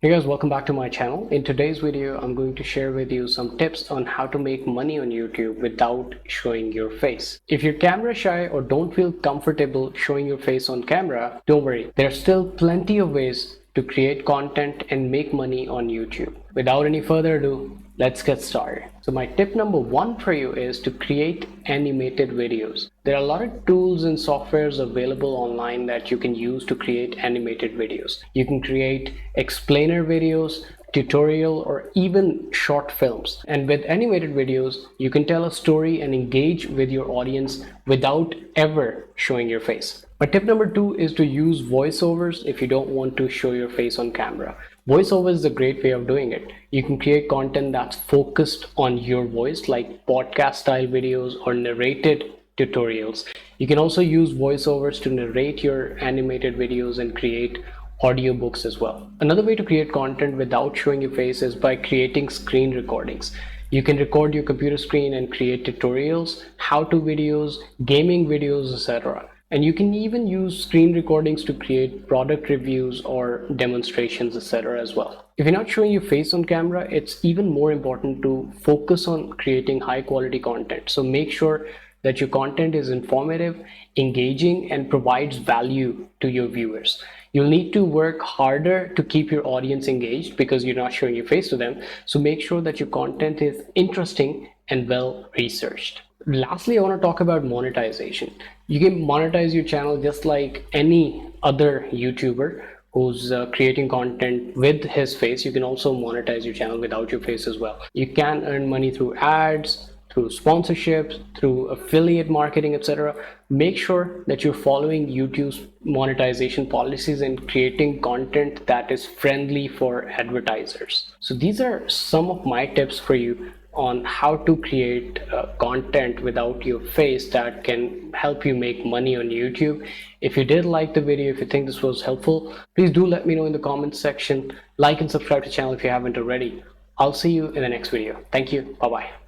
Hey guys, welcome back to my channel. In today's video, I'm going to share with you some tips on how to make money on YouTube without showing your face. If you're camera shy or don't feel comfortable showing your face on camera, don't worry. There are still plenty of ways to create content and make money on YouTube. Without any further ado, let's get started. So my tip number one for you is to create animated videos. There are a lot of tools and softwares available online that you can use to create animated videos. You can create explainer videos, tutorial, or even short films. And with animated videos, you can tell a story and engage with your audience without ever showing your face. My tip number two is to use voiceovers if you don't want to show your face on camera. Voiceover is a great way of doing it. You can create content that's focused on your voice, like podcast style videos or narrated tutorials. You can also use voiceovers to narrate your animated videos and create audiobooks as well. Another way to create content without showing your face is by creating screen recordings. You can record your computer screen and create tutorials, how-to videos, gaming videos, etc. And you can even use screen recordings to create product reviews or demonstrations, etc. as well. If you're not showing your face on camera, it's even more important to focus on creating high quality content. So make sure that your content is informative, engaging, and provides value to your viewers. You'll need to work harder to keep your audience engaged because you're not showing your face to them. So make sure that your content is interesting and well researched. Lastly, I want to talk about monetization. You can monetize your channel just like any other YouTuber who's creating content with his face. You can also monetize your channel without your face as well. You can earn money through ads, through sponsorships, through affiliate marketing, etc. Make sure that you're following YouTube's monetization policies and creating content that is friendly for advertisers. So these are some of my tips for you on how to create content without your face that can help you make money on YouTube. If you did like the video, if you think this was helpful, please do let me know in the comments section. Like and subscribe to the channel if you haven't already. I'll see you in the next video. Thank you. Bye-bye.